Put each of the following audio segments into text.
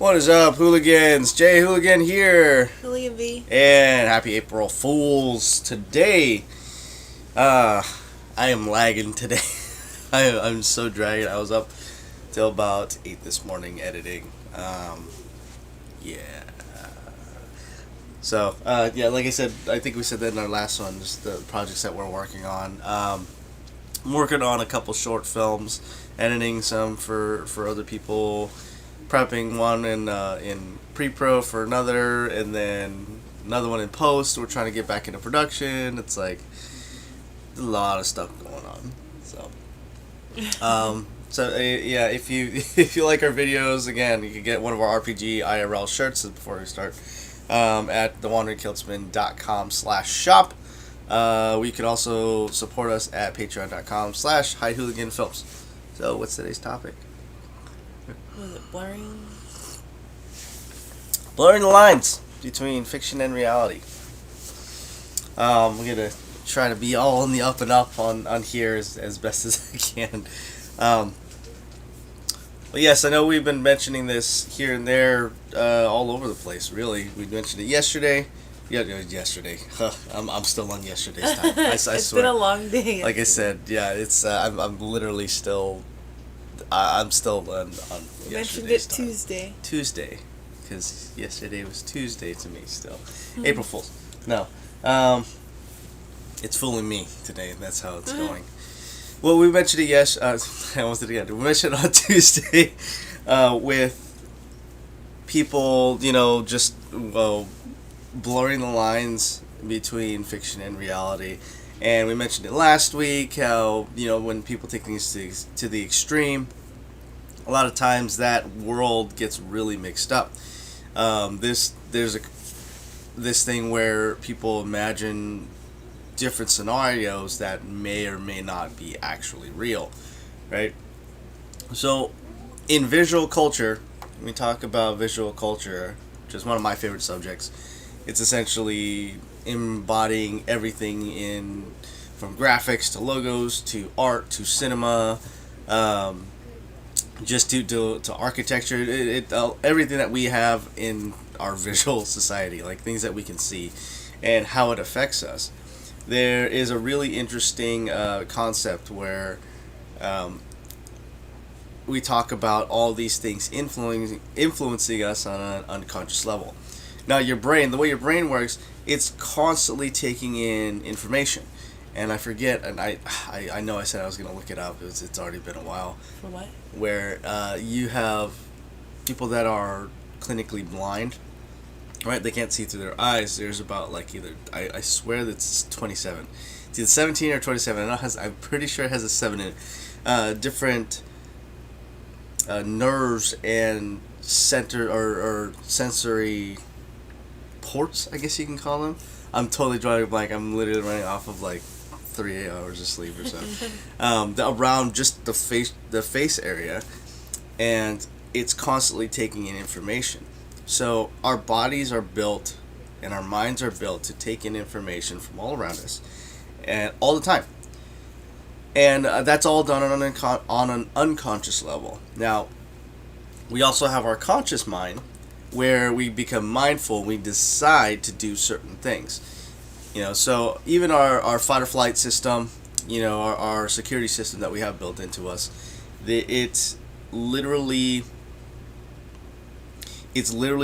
What is up, hooligans? Jay Hooligan here. Hooligan V. And happy April Fools. Today, I am lagging today. I'm so dragged. I was up till about 8 this morning editing. Yeah. So, like I said, I think we said that in our last one, just the projects that we're working on. I'm working on a couple short films, editing some for other people, prepping one in pre-pro for another, and then another one in post. We're trying to get back into production. It's like a lot of stuff going on. So, if you like our videos, again, you can get one of our RPG IRL shirts before we start at thewanderingkiltsman.com/shop. We can also support us at patreon.com/hidehooliganfilms. So, what's today's topic? Was it blurring? Blurring the lines between fiction and reality. We're going to try to be all in the up and up on here as best as I can. But yes, I know we've been mentioning this here and there, all over the place, really. We mentioned it yesterday. Yeah, yesterday. I'm still on yesterday's time. I It's swear. been a long day. Like I said, yeah, it's I'm literally still I'm still on We mentioned yesterday's it time. Tuesday, because yesterday was Tuesday to me still. April Fool's. No, it's fooling me today, and that's how it's going. Well, we mentioned it I almost did it again. We mentioned it on Tuesday with people, just blurring the lines between fiction and reality. And we mentioned it last week, how, when people take things to the extreme, a lot of times that world gets really mixed up. There's this thing where people imagine different scenarios that may or may not be actually real, right? So, in visual culture, when we talk about visual culture, which is one of my favorite subjects, it's essentially embodying everything from graphics to logos to art to cinema, just to architecture, everything that we have in our visual society, like things that we can see and how it affects us. There is a really interesting concept where we talk about all these things influencing us on an unconscious level. Now, your brain, the way your brain works, it's constantly taking in information. And I forget, and I know I said I was going to look it up. It's already been a while. For what? Where you have people that are clinically blind, right? They can't see through their eyes. There's about I swear that it's 27. It's either 17 or 27. I'm pretty sure it has a 7 in it. Different nerves and center or sensory ports, I guess you can call them. I'm totally drawing a blank. I'm literally running off of 3 hours of sleep or so. Around just the face area, and it's constantly taking in information. So our bodies are built and our minds are built to take in information from all around us and all the time. And that's all done on an unconscious level. Now, we also have our conscious mind, where we become mindful, we decide to do certain things. So even our fight or flight system, our security system that we have built into us, it's literally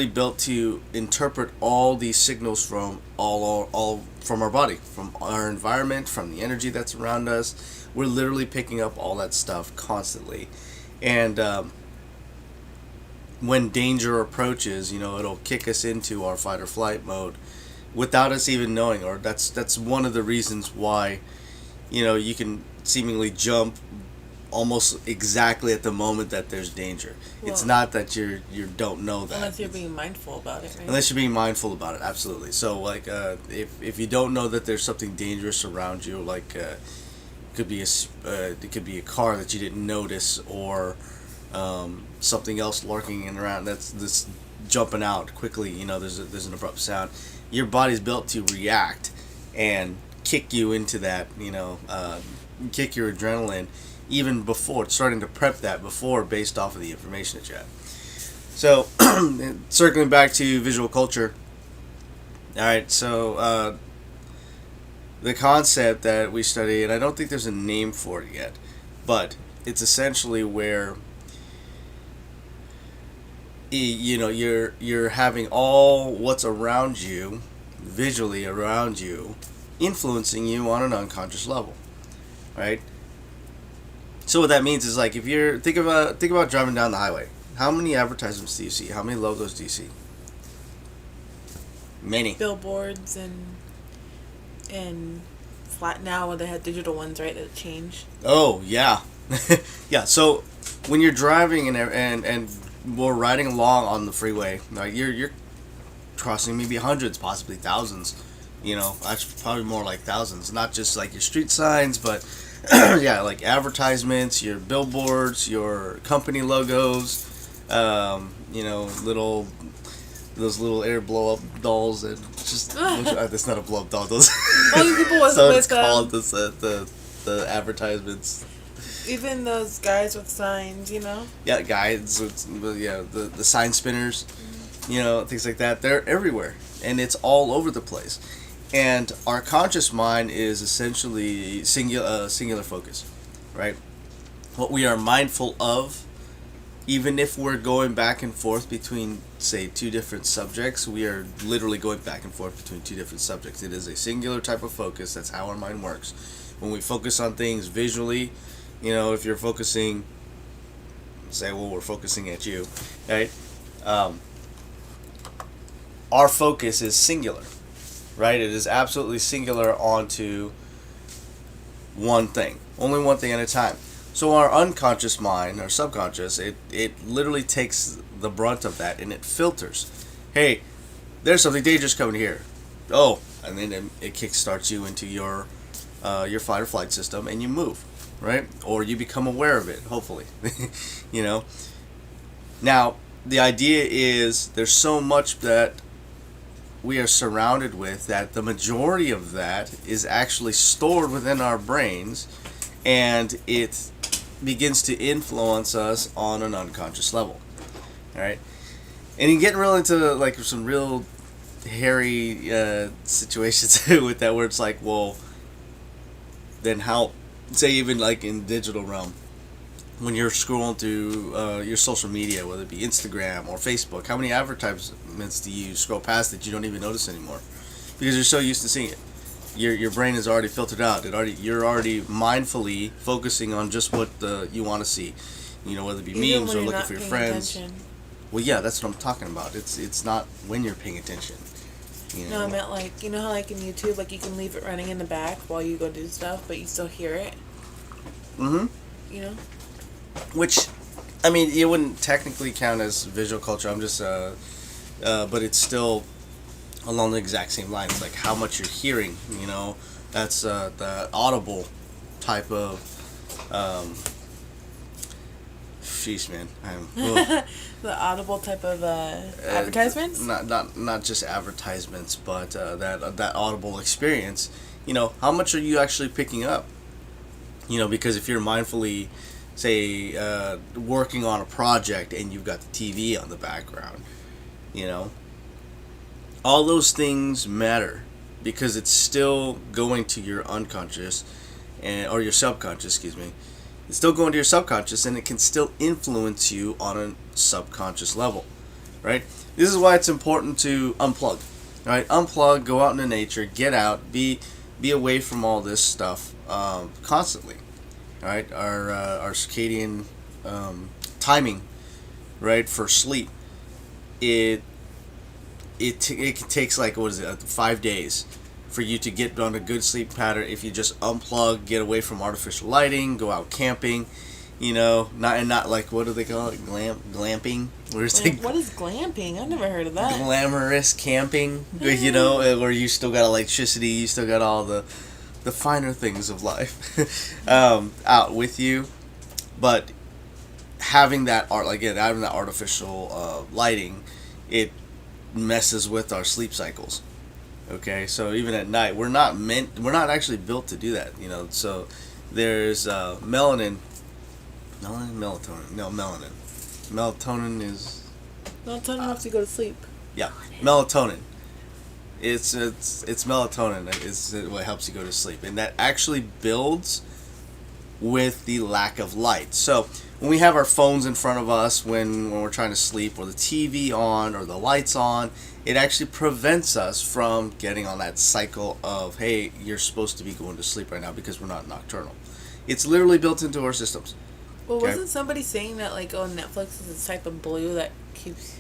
built to interpret all these signals from all from our body, from our environment, from the energy that's around us. We're literally picking up all that stuff constantly, and when danger approaches, it'll kick us into our fight or flight mode without us even knowing. Or that's one of the reasons why, you can seemingly jump almost exactly at the moment that there's danger. Well, it's not that you don't know that. Unless you're being mindful about it, right? Unless you're being mindful about it, absolutely. So, if you don't know that there's something dangerous around you, it could be a car that you didn't notice, or something else lurking around that's jumping out quickly. There's an abrupt sound. Your body's built to react and kick you into that. Kick your adrenaline even before, starting to prep that before, based off of the information that you have. So, circling back to visual culture. All right, so the concept that we study, and I don't think there's a name for it yet, but it's essentially where you're having all what's around you, visually around you, influencing you on an unconscious level, right? So what that means is like if you're think about driving down the highway. How many advertisements do you see? How many logos do you see? Many. Billboards and flat now they have digital ones, right? That change. Oh yeah, yeah. So when you're driving and we're riding along on the freeway, like you're crossing maybe hundreds, possibly thousands. Actually probably more like thousands. Not just like your street signs, but yeah, like advertisements, your billboards, your company logos. Little those little air blow up dolls and just that's not a blow up doll. Those people with so it's called the advertisements. Even those guys with signs, Yeah, guys. The sign spinners, things like that. They're everywhere, and it's all over the place. And our conscious mind is essentially singular focus, right? What we are mindful of, even if we're going back and forth between, say, two different subjects, we are literally going back and forth between two different subjects. It is a singular type of focus. That's how our mind works. When we focus on things visually, if you're focusing, say, well, we're focusing at you, right? Our focus is singular, right? It is absolutely singular onto one thing, only one thing at a time. So our unconscious mind, our subconscious, it literally takes the brunt of that and it filters. Hey, there's something dangerous coming here. Oh, and then it kickstarts you into your fight or flight system and you move, right? Or you become aware of it, hopefully. Now, the idea is there's so much that we are surrounded with that the majority of that is actually stored within our brains, and it begins to influence us on an unconscious level. All right, and you get real into like some real hairy situations with that, where it's like, well, then how? Say even like in digital realm, when you're scrolling through your social media, whether it be Instagram or Facebook, how many advertisements do you scroll past that you don't even notice anymore? Because you're so used to seeing it. Your brain is already filtered out. You're already mindfully focusing on just what you want to see. Whether it be Even memes or looking for your friends. Attention. Well, yeah, that's what I'm talking about. It's not when you're paying attention. No, I meant like, how like in YouTube, like you can leave it running in the back while you go do stuff, but you still hear it. Mm-hmm. Which, I mean, it wouldn't technically count as visual culture. I'm just, but it's still along the exact same lines, like how much you're hearing. That's the audible type of. Sheesh, man. The audible type of advertisements. Not just advertisements, but that audible experience. How much are you actually picking up? Because if you're mindfully, say, working on a project and you've got the TV on the background, all those things matter because it's still going to your unconscious or your subconscious, excuse me. It's still going to your subconscious and it can still influence you on a subconscious level, right? This is why it's important to unplug, right? Unplug, go out into nature, get out, be away from all this stuff constantly. All right, our circadian timing, right, for sleep, it takes like 5 days for you to get on a good sleep pattern if you just unplug, get away from artificial lighting, go out camping, not like, what do they call it, glamping? What is glamping? I've never heard of that. Glamorous camping, where you still got electricity, you still got all the finer things of life out with you, but having that artificial lighting, it messes with our sleep cycles. Okay, so even at night, we're not actually built to do that. So there's melatonin. Melatonin is Melatonin helps you go to sleep. Yeah, melatonin. It's melatonin is what helps you go to sleep, and that actually builds with the lack of light. So when we have our phones in front of us when we're trying to sleep, or the TV on, or the lights on, it actually prevents us from getting on that cycle of, hey, you're supposed to be going to sleep right now because we're not nocturnal. It's literally built into our systems. Well, Okay. wasn't somebody saying that like, oh, Netflix is this type of blue that keeps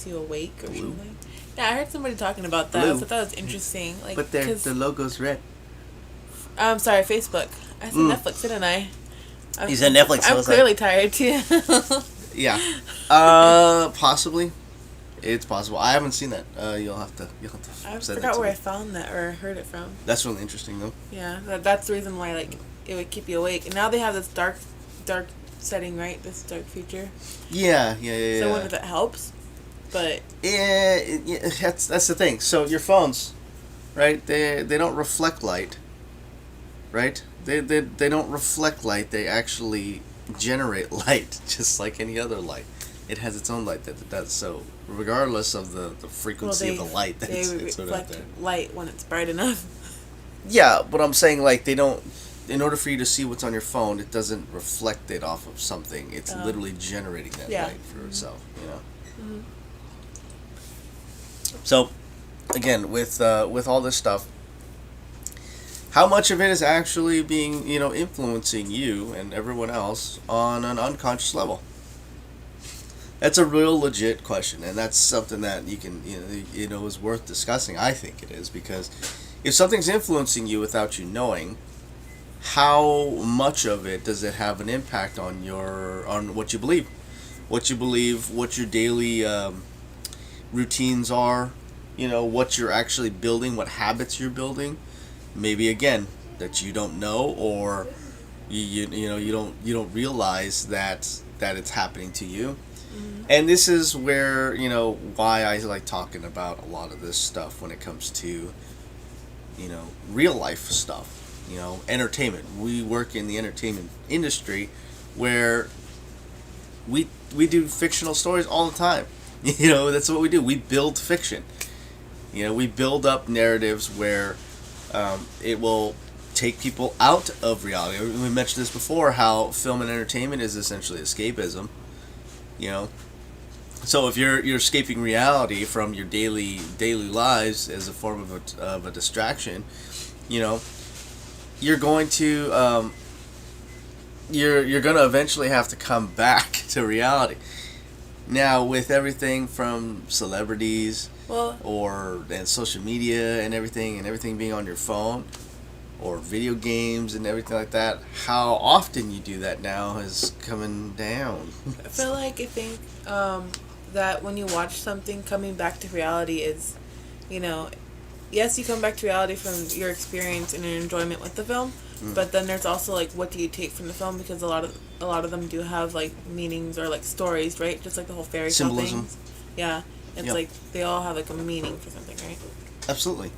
you awake or Blue? something? Yeah, I heard somebody talking about that. Blue. I thought that was interesting. Like, But the logo's red. I'm sorry, Facebook. I said Netflix, didn't I? You said Netflix. I I'm was clearly tired too. Yeah. Possibly. It's possible. I haven't seen that. You'll have to. I send that forgot to where me. I found that or heard it from. That's really interesting, though. Yeah, that's the reason why like it would keep you awake. And now they have this dark setting, right? This dark feature. Yeah. So I wonder if that helps. But Yeah, that's the thing. So your phones, right? They don't reflect light, right? They don't reflect light. They actually generate light, just like any other light. It has its own light that it does. So regardless of the frequency of the light, they it's sort of out reflect there. light when it's bright enough. Yeah, but I'm saying like they don't. In order for you to see what's on your phone, it doesn't reflect it off of something. It's literally generating that Yeah. light for itself. You know. Mhm. So, again, with all this stuff, how much of it is actually being influencing you and everyone else on an unconscious level? That's a real legit question, and that's something that you can is worth discussing. I think it is, because if something's influencing you without you knowing, how much of it does it have an impact on what you believe, what your daily routines are, what you're actually building, what habits you're building, maybe again that you don't know, or you don't realize that it's happening to you. And this is where why I like talking about a lot of this stuff when it comes to real life stuff, entertainment. We work in the entertainment industry where we do fictional stories all the time. That's what we do. We build fiction. We build up narratives where it will take people out of reality. We mentioned this before, how film and entertainment is essentially escapism. So if you're escaping reality from your daily lives as a form of a distraction, you're going to you're going to eventually have to come back to reality. Now, with everything from celebrities and social media and everything being on your phone, or video games and everything like that, how often you do that now is coming down. I think that when you watch something, coming back to reality is, yes, you come back to reality from your experience and your enjoyment with the film, but then there's also like, what do you take from the film? Because a lot of them do have like meanings or like stories, right? Just like the whole fairy tale Symbolism. things. Yeah, it's like they all have like a meaning for something, right? Absolutely.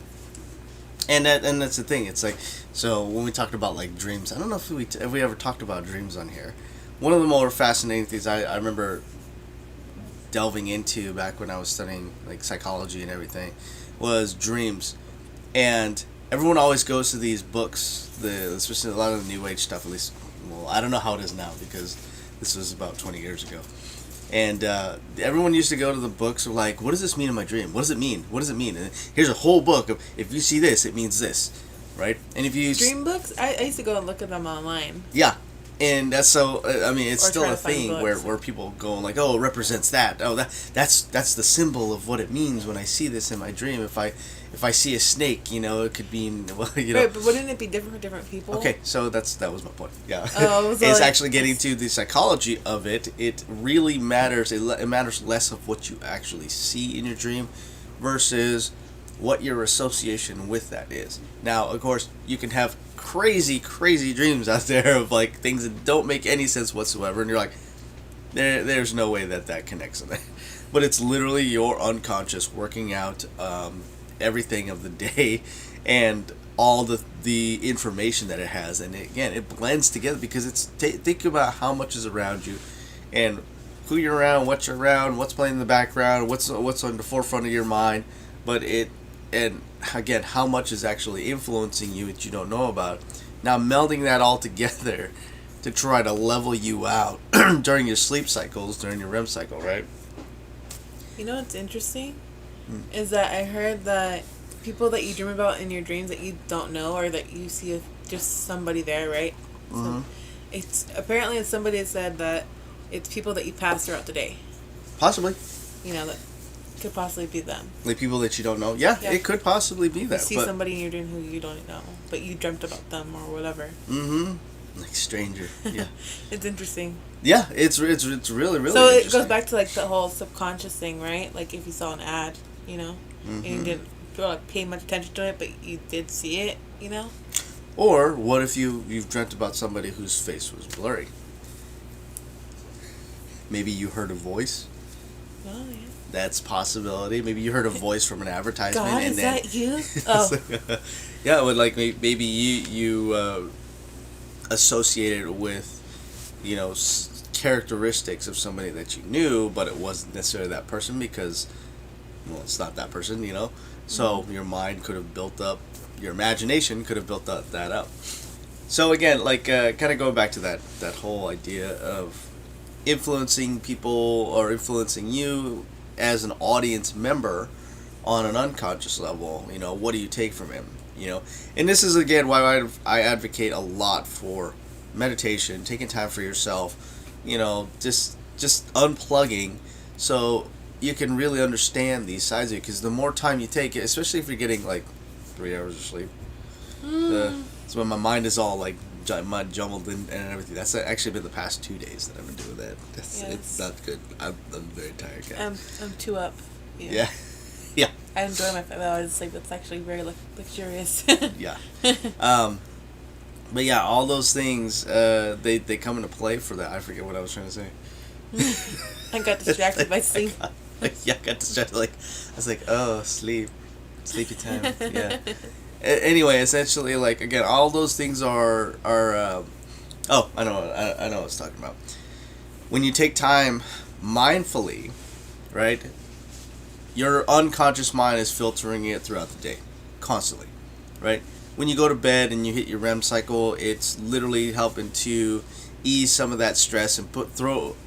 And that's the thing. It's like, so when we talked about like dreams, I don't know if we ever talked about dreams on here. One of the more fascinating things I remember delving into back when I was studying like psychology and everything was dreams. And everyone always goes to these books, especially a lot of the New Age stuff, at least. Well, I don't know how it is now, because this was about 20 years ago. And everyone used to go to the books of like, what does this mean in my dream? What does it mean? What does it mean? And here's a whole book of, if you see this, it means this, right? And if you dream books, I used to go and look at them online. Yeah, and that's so. I mean, it's Or still try a to find thing books. where people go like, oh, it represents that. Oh, that's the symbol of what it means when I see this in my dream. If I see a snake, it could mean Right, but wouldn't it be different for different people? Okay, so that was my point. Yeah, Oh, so it's like, actually getting to the psychology of it. It really matters. It matters less of what you actually see in your dream versus what your association with that is. Now, of course, you can have crazy dreams out there of like things that don't make any sense whatsoever, and you're like, there's no way that connects. But it's literally your unconscious working out everything of the day and all the information that it has, and it blends together because it's think about how much is around you and who you're around, what you're around, what's playing in the background, what's on the forefront of your mind, but and again, how much is actually influencing you that you don't know about. Now melding that all together to try to level you out during your sleep cycles, during your REM cycle, right? You know what's interesting? Is that I heard that people that you dream about in your dreams that you don't know, or that you see just somebody there, right? So it's somebody that said that it's people that you pass throughout the day. Possibly. You know, that could possibly be them. Like people that you don't know. Yeah, it could possibly be that. You see somebody in your dream who you don't know, but you dreamt about them or whatever. Like stranger. Yeah. It's interesting. Yeah, it's really, really so interesting. it goes back to like the whole subconscious thing, right? Like if you saw an ad, you know, and you didn't pay much attention to it, but you did see it, you know? Or what if you've dreamt about somebody whose face was blurry? Maybe you heard a voice. Oh, yeah. That's a possibility. Maybe you heard a voice from an advertisement. God, and is then, that you? Oh. Yeah, but like maybe you associated it with, you know, characteristics of somebody that you knew, but it wasn't necessarily that person because, well, it's not that person, you know. So your mind could have built up, your imagination could have built that up. So again, like kind of going back to that whole idea of influencing people or influencing you as an audience member on an unconscious level, you know, what do you take from him, you know? And this is again why I advocate a lot for meditation, taking time for yourself, you know, just unplugging so you can really understand these sides of it, because the more time you take it, especially if you're getting like 3 hours of sleep, it's when my mind is all like jumbled and everything. That's actually been the past 2 days that I've been doing that. It's not good. I'm very tired, guys. I'm 2 up. Yeah. Yeah. I enjoy my 5 hours of sleep. It's actually very luxurious. Yeah. But yeah, all those things, they come into play for that. I forget what I was trying to say. I got distracted by sleep. I got distracted. Like, I was like, oh, sleepy time. Yeah. Anyway, essentially, like, again, all those things are oh, I know what I was talking about. When you take time mindfully, right, your unconscious mind is filtering it throughout the day, constantly, right? When you go to bed and you hit your REM cycle, it's literally helping to ease some of that stress and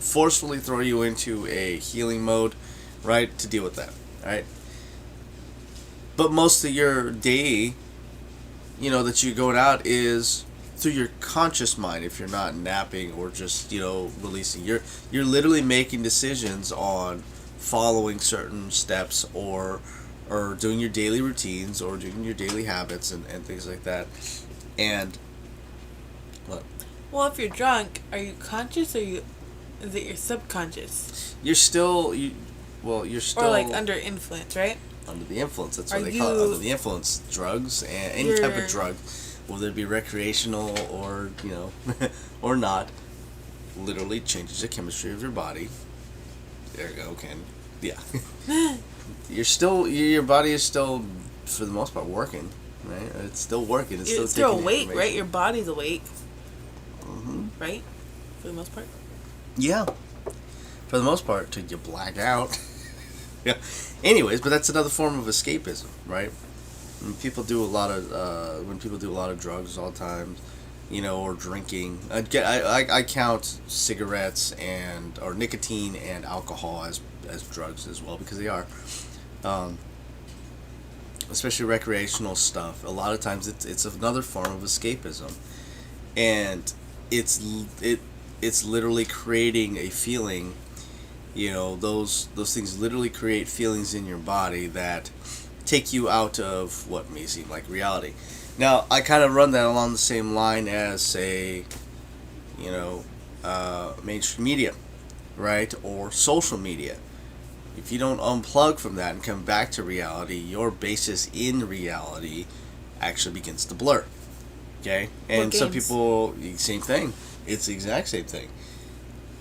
forcefully throw you into a healing mode, right, to deal with that, right? But most of your day, you know, that you're going out is through your conscious mind. If you're not napping or just, you know, releasing, you're literally making decisions on following certain steps or doing your daily routines or doing your daily habits and things like that. And what? Well, if you're drunk, are you conscious or is it your subconscious? You're still or like under influence, right? Under the influence. That's what they call it. Under the influence. Drugs and any type of drug, whether it be recreational or, you know, or not, literally changes the chemistry of your body. There you go, Ken. Yeah. Your body is still, for the most part, working, right? It's still working. It's still awake, right? Your body's awake. Right? For the most part? Yeah. For the most part, till you black out. Yeah. Anyways, but that's another form of escapism, right? When people do a lot of drugs all the time, you know, or drinking. I count cigarettes or nicotine and alcohol as drugs as well, because they are. Especially recreational stuff. A lot of times it's another form of escapism, and it's literally creating a feeling. You know, those things literally create feelings in your body that take you out of what may seem like reality. Now, I kind of run that along the same line as, say, you know, mainstream media, right, or social media. If you don't unplug from that and come back to reality, your basis in reality actually begins to blur. Okay? And some people, same thing. It's the exact same thing.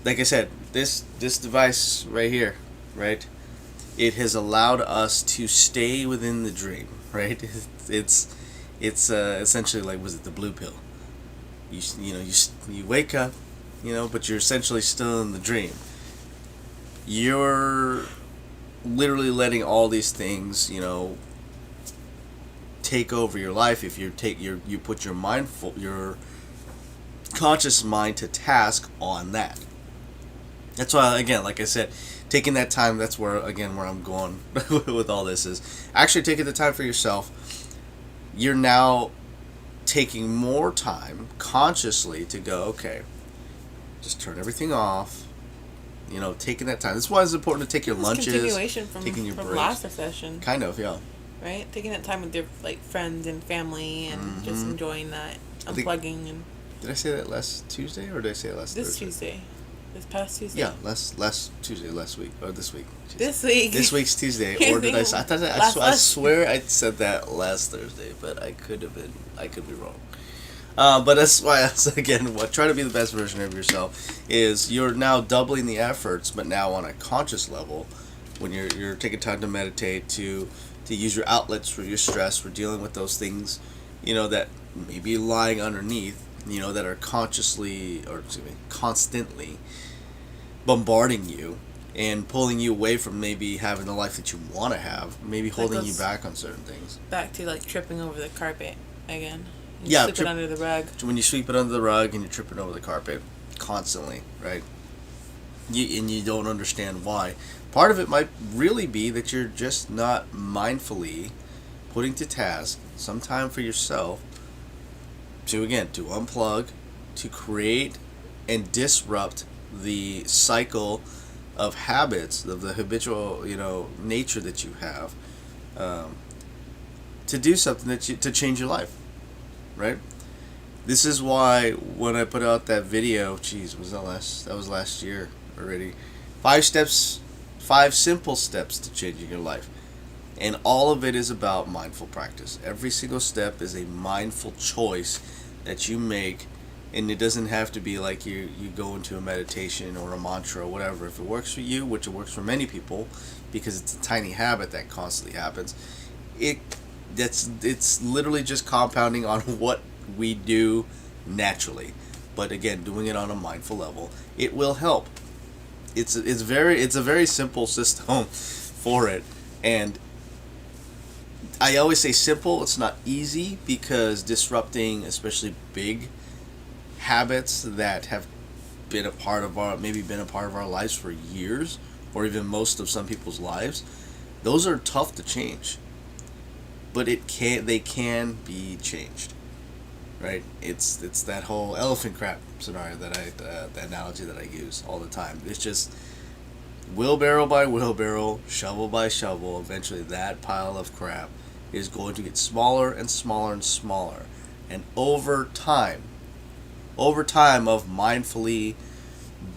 Like I said, this device right here, right? It has allowed us to stay within the dream, right? It's essentially like, was it the blue pill? You wake up, you know, but you're essentially still in the dream. you're literally letting all these things, take over your life. If you put your conscious mind to task on that. That's why, again, like I said, taking that time, that's where I'm going with all this, is actually taking the time for yourself. You're now taking more time consciously to go, okay, just turn everything off. Taking that time. That's why it's important to take your lunches. Continuation taking your from breaks. last session. Kind of, yeah. Right? Taking that time with your friends and family and just enjoying that. Unplugging and... Did I say that last Tuesday or did I say it last Thursday? This Tuesday. This past Tuesday? Yeah, last Tuesday, last week, or this week. Jeez. This week. This week's Tuesday, or did I thought I swear I said that last Thursday, but I could be wrong. But that's why, again, try to be the best version of yourself. Is you're now doubling the efforts, but now on a conscious level, when you're taking time to meditate, to use your outlets for your stress, for dealing with those things, that may be lying underneath, that are constantly bombarding you and pulling you away from maybe having the life that you want to have, maybe holding you back on certain things. Back to tripping over the carpet again. Sweep it under the rug. When you sweep it under the rug and you're tripping over the carpet constantly, right? You don't understand why. Part of it might really be that you're just not mindfully putting to task some time for yourself to unplug, to create and disrupt the cycle of habits, of the habitual, nature that you have, to do something to change your life, right? This is why when I put out that video, that was last year already, 5 simple steps to changing your life. And all of it is about mindful practice. Every single step is a mindful choice that you make, and it doesn't have to be like you go into a meditation or a mantra or whatever. If it works for you, which it works for many people, because it's a tiny habit that constantly happens, it's literally just compounding on what we do naturally. But again, doing it on a mindful level, it will help. It's a very simple system for it, and I always say simple. It's not easy, because disrupting, especially big habits that have been a part of our lives for years, or even most of some people's lives, those are tough to change. But they can be changed, right? It's that whole elephant crap scenario the analogy that I use all the time. It's just wheelbarrow by wheelbarrow, shovel by shovel. Eventually, that pile of crap is going to get smaller and smaller and smaller, and over time of mindfully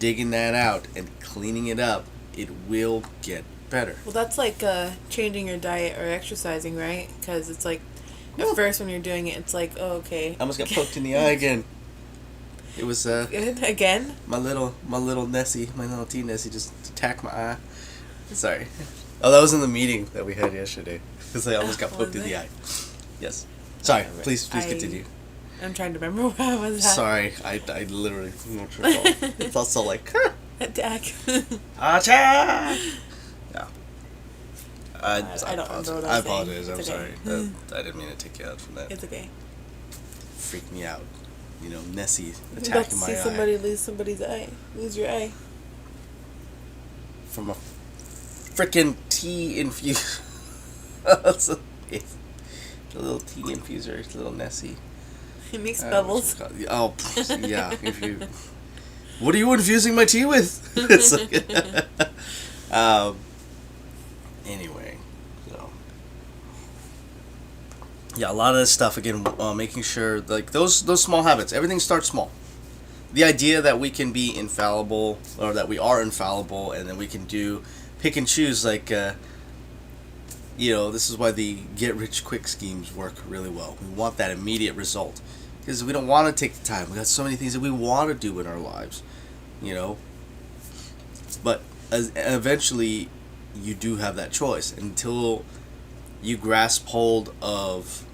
digging that out and cleaning it up, it will get better. Well, that's like changing your diet or exercising, right? Because it's like, at first when you're doing it, it's like, oh, okay. I almost got poked in the eye again. It was again. My little Nessie, my little tea Nessie, just attacked my eye. Sorry. Oh, that was in the meeting that we had yesterday, because I almost got poked in the eye. Yes. Sorry. Please continue. I'm trying to remember where I was at. Sorry, I literally not your fault. It's also like attack. Attack. Yeah. I don't remember what I I was saying. apologize. I'm okay. sorry. I didn't mean to take you out from that. It's okay. Freaked me out. Nessie You're about to attacking my see eye. somebody lose your eye. From a freaking tea infuse. It's a little tea infuser. It's a little Nessie. It makes bubbles. Oh, yeah. What are you infusing my tea with? It's like, anyway, so yeah, a lot of this stuff again, making sure like those small habits. Everything starts small. The idea that we can be infallible, or that we are infallible, and then we can pick and choose, like this is why the get rich quick schemes work really well. We want that immediate result, because we don't want to take the time. We got so many things that we want to do in our lives, but eventually you do have that choice. Until you grasp hold of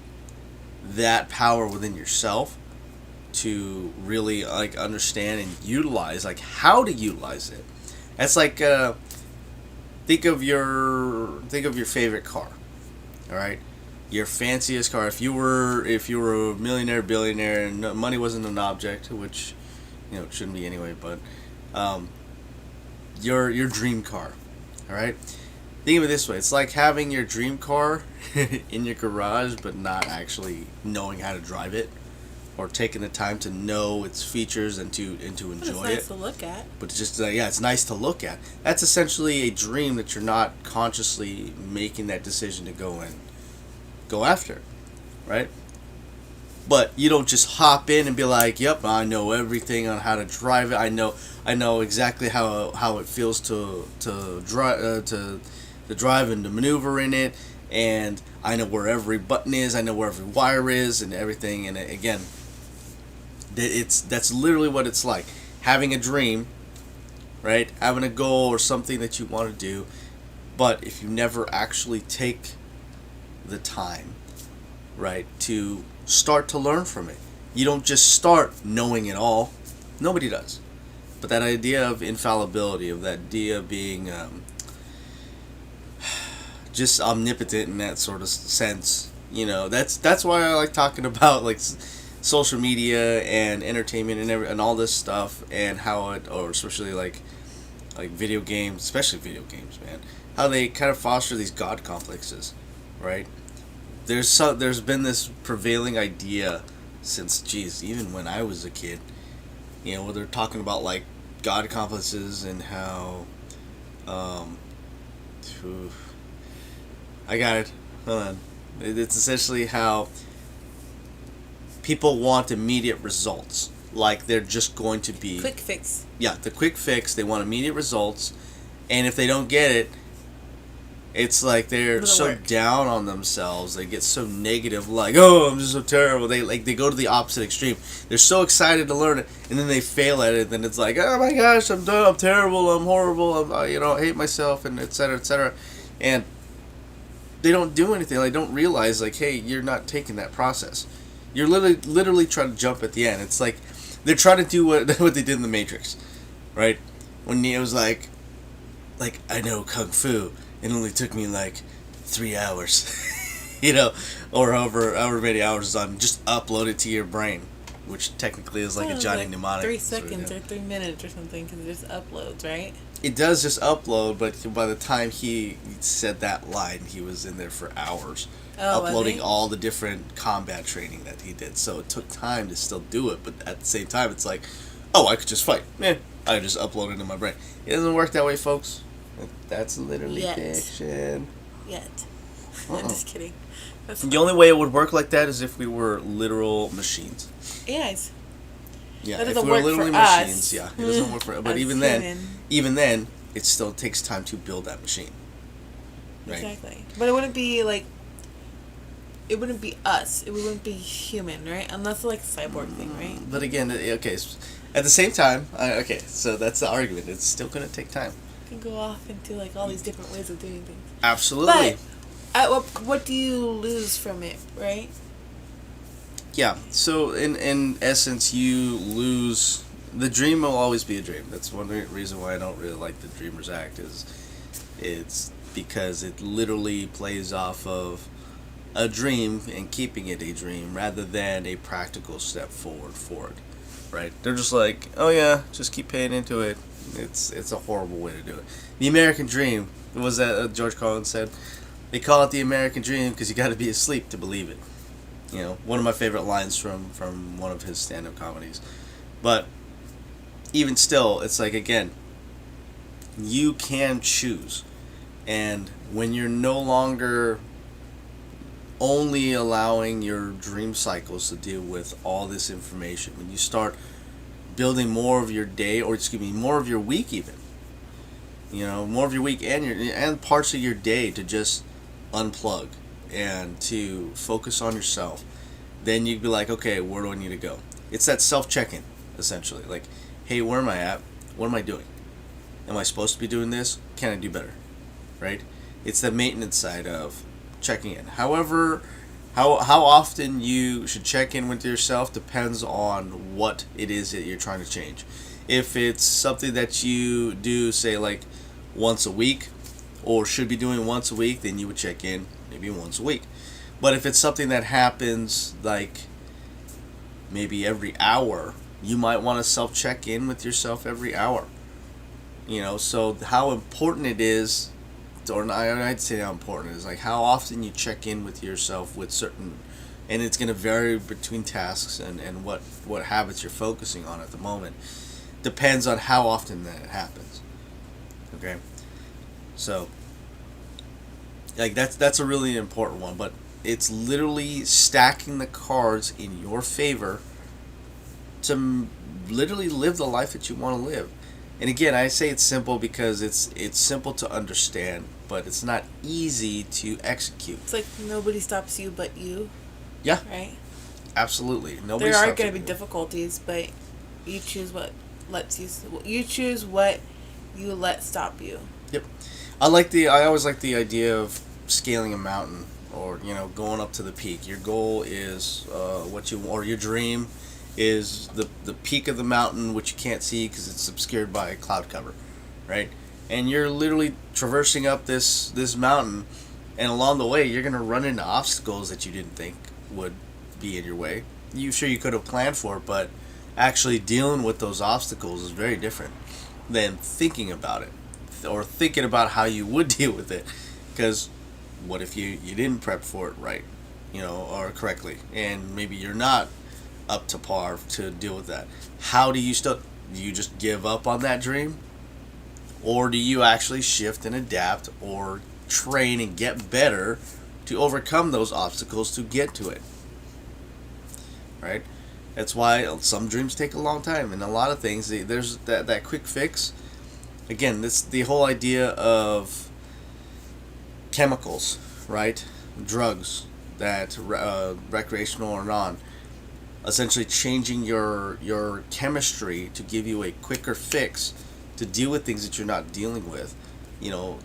that power within yourself to really understand and utilize how to utilize it. That's like think of your favorite car. All right, your fanciest car. If you were a millionaire, billionaire, and money wasn't an object, which it shouldn't be anyway. But um, your dream car. All right. Think of it this way: it's like having your dream car in your garage, but not actually knowing how to drive it, or taking the time to know its features and to But it's enjoy nice it. to look at. But it's just yeah, it's nice to look at. That's essentially a dream that you're not consciously making that decision to go after, right? But you don't just hop in and be like, "Yep, I know everything on how to drive it. I know exactly how it feels to drive to drive and to maneuver in it, and I know where every button is. I know where every wire is, and everything." And again, that's literally what it's like having a dream, right? Having a goal or something that you want to do, but if you never actually take the time, right, to start to learn from it. You don't just start knowing it all. Nobody does. But that idea of infallibility, of that idea of being just omnipotent in that sort of sense, that's why I like talking about like social media and entertainment and all this stuff, and how it, or especially like video games, especially video games, man, how they kind of foster these god complexes, right? There's been this prevailing idea since, even when I was a kid, where they're talking about like god complexes and how, phew, I got it. Hold on. It's essentially how people want immediate results, like they're just going to be Quick fix. yeah, the quick fix. They want immediate results, and if they don't get it, it's like they're Doesn't so work. down on themselves. They get so negative, like, "Oh, I'm just so terrible." They go to the opposite extreme. They're so excited to learn it, and then they fail at it. Then it's like, "Oh my gosh, I'm done. I'm terrible. I'm horrible. I hate myself," and et cetera, et cetera. And they don't do anything. They don't realize, like, hey, you're not taking that process. You're literally trying to jump at the end. It's like they're trying to do what they did in the Matrix, right? When Neo was like, I know kung fu. It only took me like 3 hours, or however many hours is on. Just upload it to your brain, which technically is like a Johnny Mnemonic. 3 seconds or 3 minutes or something, because it just uploads, right? It does just upload, but by the time he said that line, he was in there for hours, Oh, was uploading he? all the different combat training that he did. So it took time to still do it, but at the same time, it's like, oh, I could just fight. I just upload it in my brain. It doesn't work that way, folks. That's literally Yet. fiction. Yet. Uh-uh. I'm just kidding. That's The only way it would work like that is if we were literal machines. AIs. Yeah, That if doesn't we were work literally for us. machines, yeah, it doesn't work for. But As even human. then, it still takes time to build that machine. Right. Exactly. But it wouldn't be like. It wouldn't be us. It wouldn't be human, right? Unless like a cyborg thing, right? But again, okay. At the same time, okay. So that's the argument. It's still going to take time. You can go off into like all these different ways of doing things. Absolutely. But what do you lose from it, right? Yeah. So in essence, you lose. The dream will always be a dream. That's one reason why I don't really like the Dreamers Act. It's because it literally plays off of a dream and keeping it a dream rather than a practical step forward for it. Right? They're just like, oh yeah, just keep paying into it. It's a horrible way to do it. The American Dream was that George Carlin said. They call it the American Dream because you got to be asleep to believe it. One of my favorite lines from one of his stand-up comedies. But even still, it's like, again, you can choose. And when you're no longer only allowing your dream cycles to deal with all this information, when you start building more of your day, or excuse me, more of your week even, more of your week and parts of your day to just unplug and to focus on yourself, then you'd be like, okay, where do I need to go? It's that self-check-in, essentially. Like, hey, where am I at? What am I doing? Am I supposed to be doing this? Can I do better? Right? It's the maintenance side of checking in. However, how often you should check in with yourself depends on what it is that you're trying to change. If it's something that you do, say, like once a week, or should be doing once a week, then you would check in maybe once a week. But if it's something that happens like maybe every hour, you might want to self-check in with yourself every hour. So how important it is, or I'd say how important it is, like how often you check in with yourself with certain, and it's going to vary between tasks and what habits you're focusing on at the moment. Depends on how often that happens. Okay? So, like that's a really important one, but it's literally stacking the cards in your favor to literally live the life that you want to live. And again, I say it's simple because it's simple to understand, but it's not easy to execute. It's like nobody stops you but you. Yeah. Right? Absolutely. Nobody there are stops going to you. be difficulties, but you choose what lets you. You choose what you let stop you. Yep. I always like the idea of scaling a mountain, or going up to the peak. Your goal is or your dream is the peak of the mountain, which you can't see because it's obscured by a cloud cover, right? And you're literally traversing up this mountain, and along the way you're gonna run into obstacles that you didn't think would be in your way. You could have planned for it, but actually dealing with those obstacles is very different than thinking about it or thinking about how you would deal with it. Because what if you didn't prep for it right, or correctly, and maybe you're not up to par to deal with that? How do you just give up on that dream, or do you actually shift and adapt or train and get better to overcome those obstacles to get to it? Right? That's why some dreams take a long time, and a lot of things there's that quick fix. Again, this the whole idea of chemicals, right? Drugs that recreational or non, essentially changing your chemistry to give you a quicker fix to deal with things that you're not dealing with.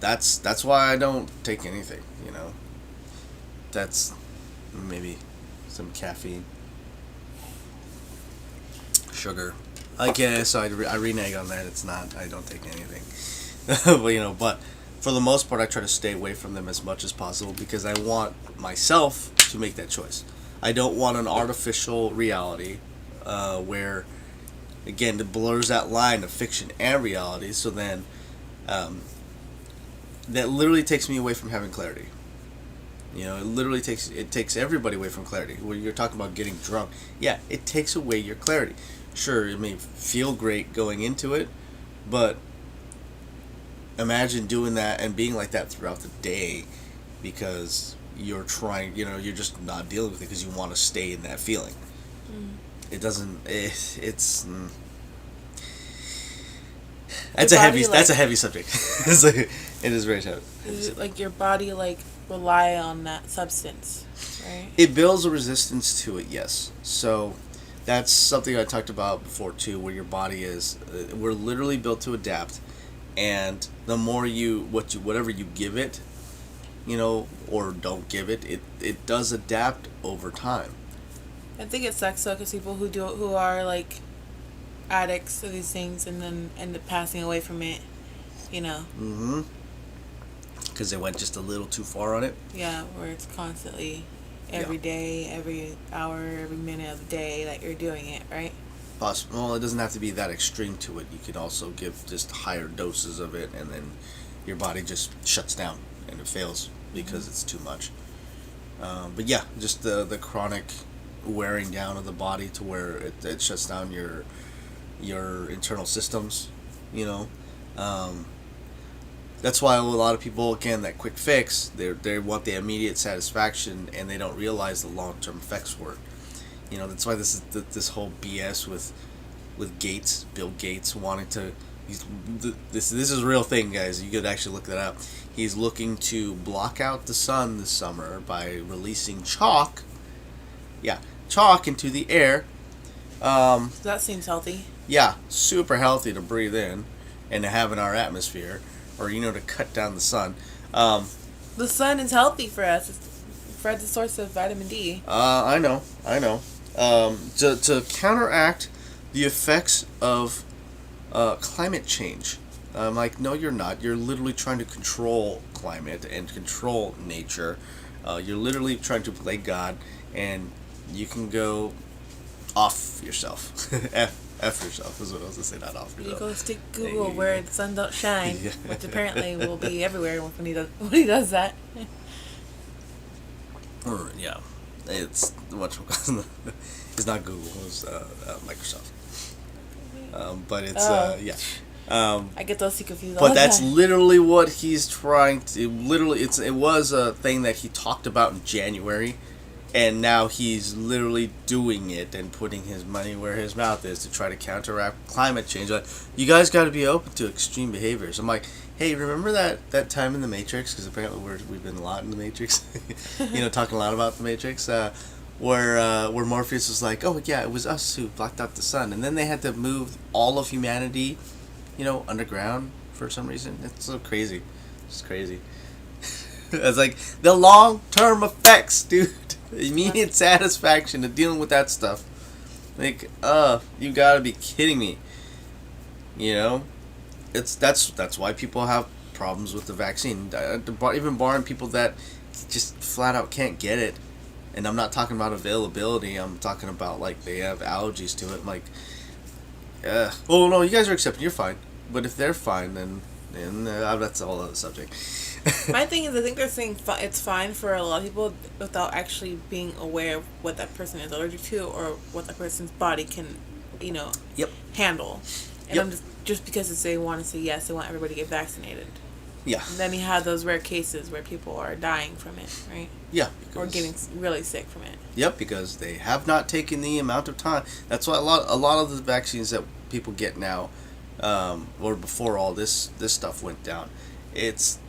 That's why I don't take anything. That's maybe some caffeine, sugar. I guess I renege on that. It's not. I don't take anything. But for the most part, I try to stay away from them as much as possible because I want myself to make that choice. I don't want an artificial reality where, again, it blurs that line of fiction and reality. So then, that literally takes me away from having clarity. It literally takes everybody away from clarity. When you're talking about getting drunk, yeah, it takes away your clarity. Sure, it may feel great going into it, but imagine doing that and being like that throughout the day because you're trying, you're just not dealing with it because you want to stay in that feeling. It doesn't. It's. That's a heavy subject. It is very heavy. Is it like your body rely on that substance, right? It builds a resistance to it. Yes. So that's something I talked about before too, where your body is. We're literally built to adapt, and the more whatever you give it, or don't give it, it does adapt over time. I think it sucks though, because people who are addicts of these things and then end up passing away from it, Mm-hmm. Because they went just a little too far on it. Yeah, where it's constantly, every day, every hour, every minute of the day that you're doing it, right? Well, it doesn't have to be that extreme to it. You can also give just higher doses of it, and then your body just shuts down and it fails because it's too much. But yeah, just the chronic wearing down of the body to where it shuts down your internal systems. That's why a lot of people, again, that quick fix, they want the immediate satisfaction and they don't realize the long-term effects for it. That's why this is this whole BS with Gates, Bill Gates wanting to. This is a real thing, guys. You could actually look that up. He's looking to block out the sun this summer by releasing chalk. Yeah, chalk into the air. That seems healthy. Yeah, super healthy to breathe in and to have in our atmosphere, or to cut down the sun. The sun is healthy for us. It's a source of vitamin D. I know. To counteract the effects of climate change, I'm like, no, you're not. You're literally trying to control climate and control nature. You're literally trying to play God, and you can go off yourself. F yourself is what I was going to say, not off You yourself. go stick Google where the sun don't shine, Yeah. which apparently will be everywhere when he does that. Or, yeah. It's it's not Google, it's Microsoft. But it's, Oh. yeah. I get those two confused all But the that's time. literally what he's trying to. Literally, it was a thing that he talked about in January, and now he's literally doing it and putting his money where his mouth is to try to counteract climate change. Like, you guys got to be open to extreme behaviors. I'm like, hey, remember that time in the Matrix? Because apparently we've been a lot in the Matrix. Talking a lot about the Matrix. Where Morpheus was like, oh yeah, it was us who blocked out the sun, and then they had to move all of humanity, underground for some reason. It's so crazy. It's crazy. It's like the long-term effects, dude. Immediate satisfaction of dealing with that stuff. Like, you gotta be kidding me. That's why people have problems with the vaccine. Even barring people that just flat out can't get it. And I'm not talking about availability. I'm talking about, like, they have allergies to it. I'm like, oh no, you guys are accepting. You're fine. But if they're fine, then that's a whole other subject. My thing is, I think they're saying it's fine for a lot of people without actually being aware of what that person is allergic to or what that person's body can, Yep. handle. And Yep. I'm just because they want to say yes, they want everybody to get vaccinated. Yeah. And then you have those rare cases where people are dying from it, right? Yeah. Or getting really sick from it. Yep, because they have not taken the amount of time. That's why a lot of the vaccines that people get now, or before all this stuff went down,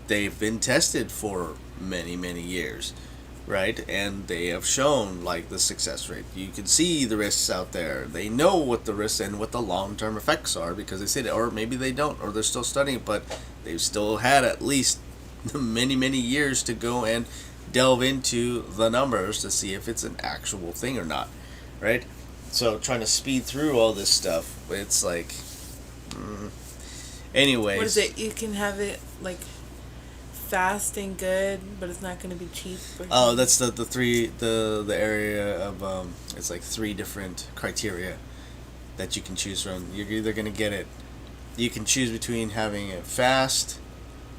they've been tested for many years, right? And they have shown, like, the success rate. You can see the risks out there. They know what the risks and what the long-term effects are because they say that, or maybe they don't, or they're still studying it, but they've still had at least many years to go and delve into the numbers to see if it's an actual thing or not, right? So trying to speed through all this stuff, it's like, anyways. What is it? You can have it, like, fast and good, but it's not going to be cheap. Oh, that's the area of it's like 3 different criteria that you can choose from. You're either gonna get it. You can choose between having it fast,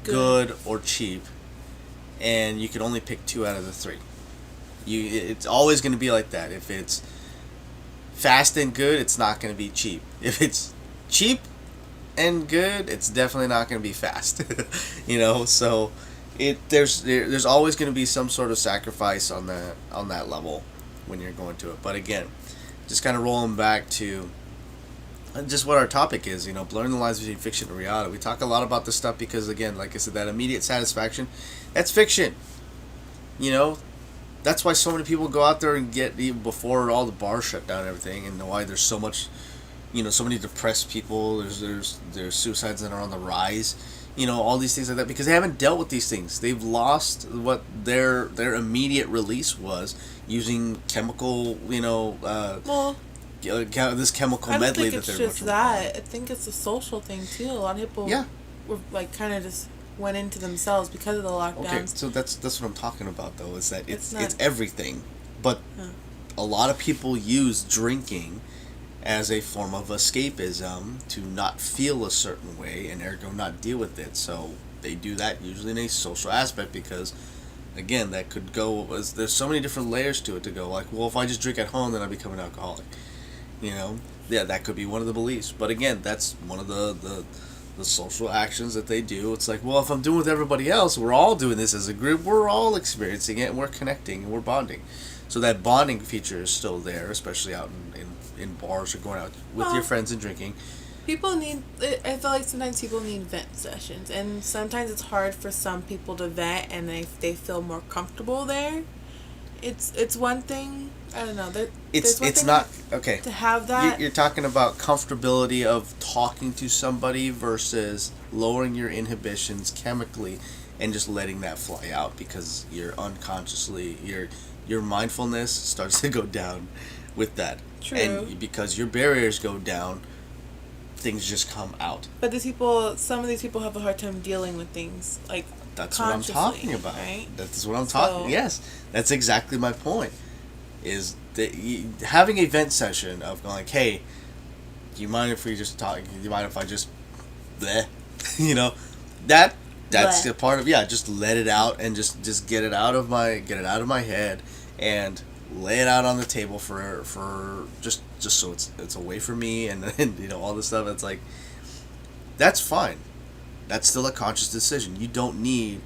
good, or cheap, and you can only pick 2 out of the 3. It's always gonna be like that. If it's fast and good, it's not gonna be cheap. If it's cheap and good, it's definitely not going to be fast. So there's always going to be some sort of sacrifice on that level when you're going to it. But again, just kind of rolling back to just what our topic is, blurring the lines between fiction and reality. We talk a lot about this stuff because, again, like I said, that immediate satisfaction, that's fiction. That's why so many people go out there and get, even before all the bars shut down and everything, and why there's so much, so many depressed people. There's suicides that are on the rise. All these things like that because they haven't dealt with these things. They've lost what their immediate release was using chemical, this chemical medley that they're. I don't think it's just that. I think it's a social thing too. A lot of people, were like kind of just went into themselves because of the lockdowns. Okay, so that's what I'm talking about though. Is that it's everything, but a lot of people use drinking as a form of escapism to not feel a certain way and ergo not deal with it. So they do that usually in a social aspect because, again, that could go, there's so many different layers to it to go, like, well, if I just drink at home, then I become an alcoholic. Yeah, that could be one of the beliefs. But again, that's one of the social actions that they do. It's like, well, if I'm doing with everybody else, we're all doing this as a group, we're all experiencing it, and we're connecting, and we're bonding. So that bonding feature is still there, especially out in bars or going out with your friends and drinking. People need, I feel like sometimes people need vent sessions, and sometimes it's hard for some people to vent, and they feel more comfortable there. It's one thing, I don't know. It's not, okay. To have that. You're talking about comfortability of talking to somebody versus lowering your inhibitions chemically and just letting that fly out because you're unconsciously, your mindfulness starts to go down with that. True. And because your barriers go down, things just come out. But some of these people have a hard time dealing with things like That's what I'm talking about. Right? That's what I'm talking. Yes, that's exactly my point. Is that having a vent session of going like, hey, do you mind if we just talk? Do you mind if I just, bleh? You know, that's Bleh. the part of just let it out and just get it out of my head and lay it out on the table for just so it's away from me and you know all this stuff. It's like that's fine. That's still a conscious decision. You don't need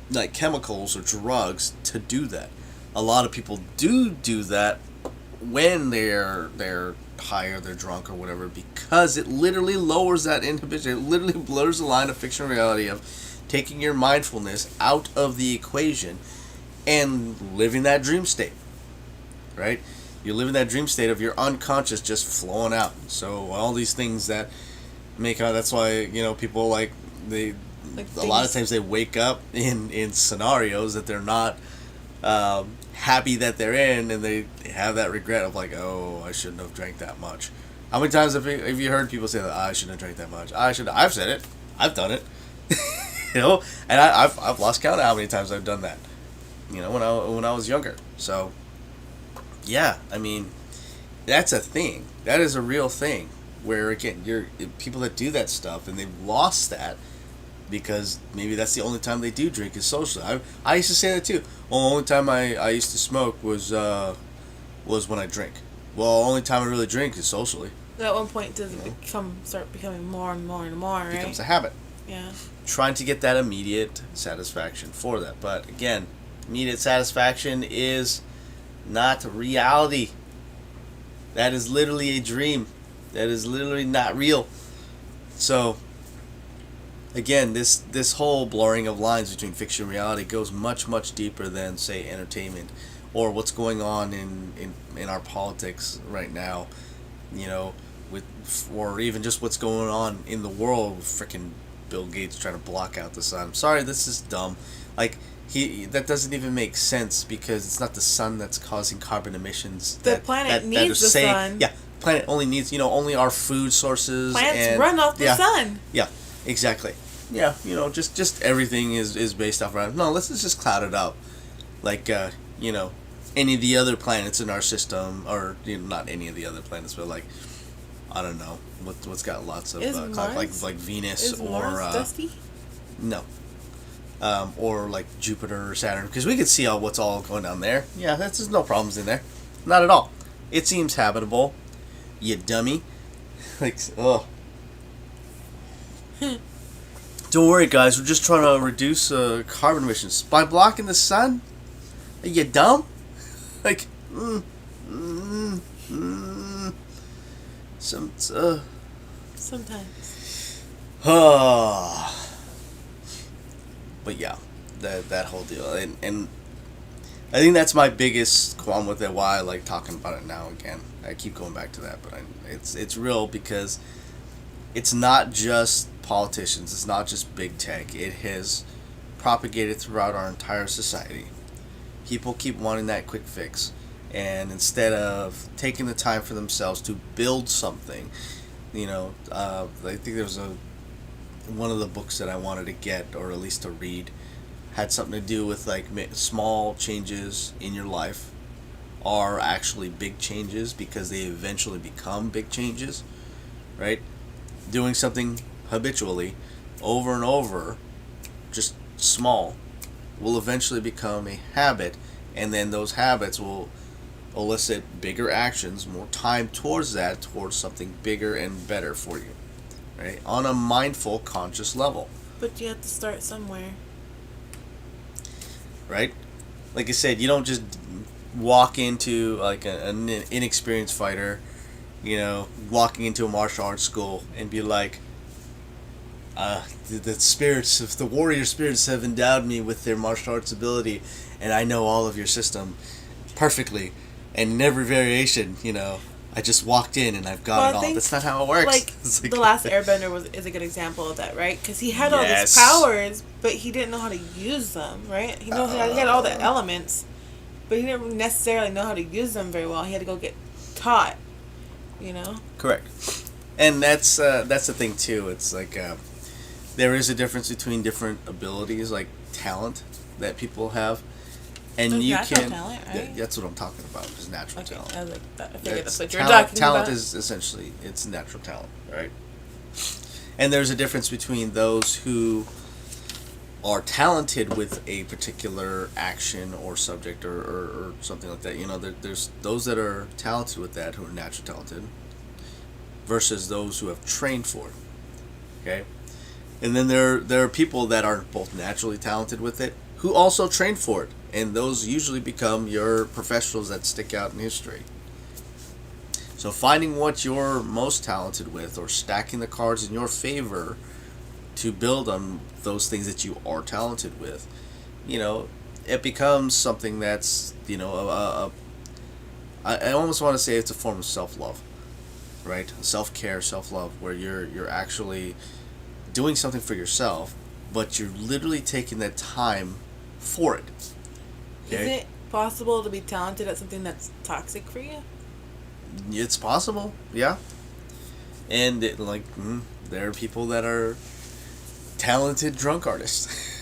like chemicals or drugs to do that. A lot of people do that when they're high or they're drunk or whatever, because it literally lowers that inhibition. It literally blurs the line of fiction and reality of taking your mindfulness out of the equation and living that dream state, right? You're living that dream state of your unconscious just flowing out. So all these things that make out, that's why, you know, people like a lot of times they wake up in scenarios that they're not happy that they're in, and they have that regret of like, oh, I shouldn't have drank that much. How many times have you heard people say that, I shouldn't have drank that much? I've said it. I've done it. You know, and I've lost count of how many times I've done that. You know, when I was younger. So, yeah, I mean, that's a thing. That is a real thing. Where again, you're people that do that stuff and they've lost that because maybe that's the only time they do drink is socially. I used to say that too. Well, the only time I used to smoke was when I drink. Well, the only time I really drink is socially. At one point, does it start becoming more and more and more, right? It becomes a habit. Yeah. Trying to get that immediate satisfaction for that. But again, immediate satisfaction is not reality. That is literally a dream. That is literally not real. So, again, this whole blurring of lines between fiction and reality goes much, much deeper than, say, entertainment or what's going on in our politics right now, you know, or even just what's going on in the world with freaking Bill Gates trying to block out the sun. I'm sorry, this is dumb. Like, that doesn't even make sense because it's not the sun that's causing carbon emissions. The planet needs the sun. Yeah, planet only needs, only our food sources. Plants run off the sun. Yeah, exactly. Yeah, just everything is based off around. No, let's just cloud it up. Like, any of the other planets in our system, or not any of the other planets, but like, I don't know, what's got lots of like Venus is or Mars dusty? No. Or like Jupiter or Saturn, because we could see what's all going down there. Yeah, there's no problems in there, not at all. It seems habitable. You dummy. Like, oh. Don't worry, guys. We're just trying to reduce carbon emissions by blocking the sun. Are you dumb? Like, sometimes. But yeah, that whole deal, and I think that's my biggest qualm with it. Why I like talking about it now again. I keep going back to that, but it's real because it's not just politicians. It's not just big tech. It has propagated throughout our entire society. People keep wanting that quick fix, and instead of taking the time for themselves to build something, I think there was one of the books that I wanted to get, or at least to read, had something to do with like small changes in your life are actually big changes because they eventually become big changes, right? Doing something habitually over and over, just small, will eventually become a habit, and then those habits will elicit bigger actions, more time towards something bigger and better for you, right? On a mindful, conscious level. But you have to start somewhere. Right? Like I said, you don't just walk into like an inexperienced fighter, walking into a martial arts school and be like, the spirits of the warrior spirits have endowed me with their martial arts ability, and I know all of your system perfectly, and in every variation, I just walked in and I've got it all. That's not how it works. Like The Last Airbender is a good example of that, right? Because he had all these powers, but he didn't know how to use them, right? He had all the elements, but he didn't necessarily know how to use them very well. He had to go get taught, Correct. And that's the thing too. It's like there is a difference between different abilities, like talent that people have, and There's you natural can. talent, right? That's what I'm talking about. Is natural Okay, talent. I was like, I figured that's what you're talent, talking talent about. is essentially it's natural talent, right? And there's a difference between those who are talented with a particular action or subject or something like that. You know, there's those that are talented with that who are naturally talented versus those who have trained for it. Okay? And then there are people that are both naturally talented with it who also train for it. And those usually become your professionals that stick out in history. So finding what you're most talented with or stacking the cards in your favor to build on those things that you are talented with, you know, it becomes something that's, you know, I almost want to say it's a form of self-love, right? Self-care, self-love, where you're actually doing something for yourself, but you're literally taking that time for it. Okay? Is it possible to be talented at something that's toxic for you? It's possible, yeah. And there are people that are talented drunk artists.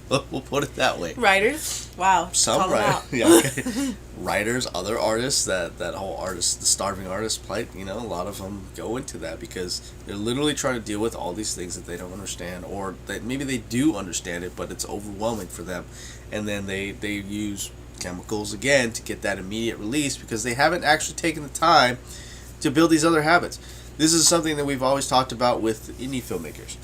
We'll put it that way. Writers, wow. Some writers, yeah. Okay. Writers, other artists, that whole artist, the starving artist plight. You know, a lot of them go into that because they're literally trying to deal with all these things that they don't understand, or that maybe they do understand it, but it's overwhelming for them, and then they use chemicals again to get that immediate release because they haven't actually taken the time to build these other habits. This is something that we've always talked about with indie filmmakers,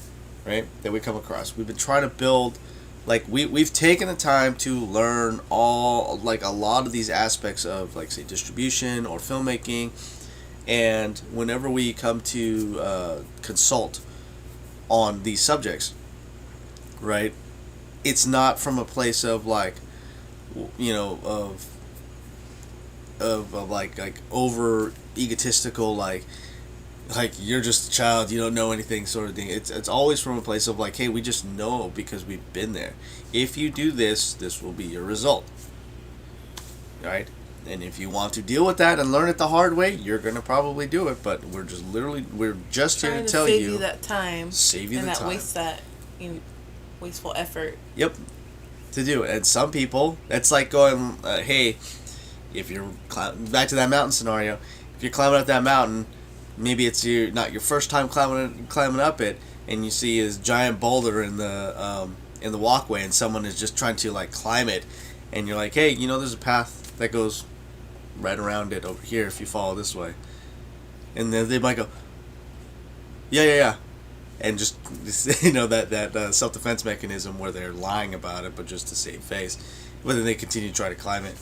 right? That we come across. We've been trying to build, like we've taken the time to learn all, like, a lot of these aspects of, like, say, distribution or filmmaking, and whenever we come to consult on these subjects, right, it's not from a place of, like, you know, of like over egotistical, like you're just a child, you don't know anything, sort of thing. It's always from a place of, like, hey, we just know because we've been there. If you do this, this will be your result, right? And if you want to deal with that and learn it the hard way, you're gonna probably do it. But we're just here to tell save you that time, save you and the that time, waste that wasteful effort. Yep. To do it. And some people, that's like going, hey, if you're back to that mountain scenario, if you're climbing up that mountain, maybe it's not your first time climbing up it, and you see this giant boulder in the walkway, and someone is just trying to, like, climb it, and you're like, hey, you know, there's a path that goes right around it over here if you follow this way, and then they might go, yeah. And just, you know, that self-defense mechanism where they're lying about it, but just to save face. But then they continue to try to climb it,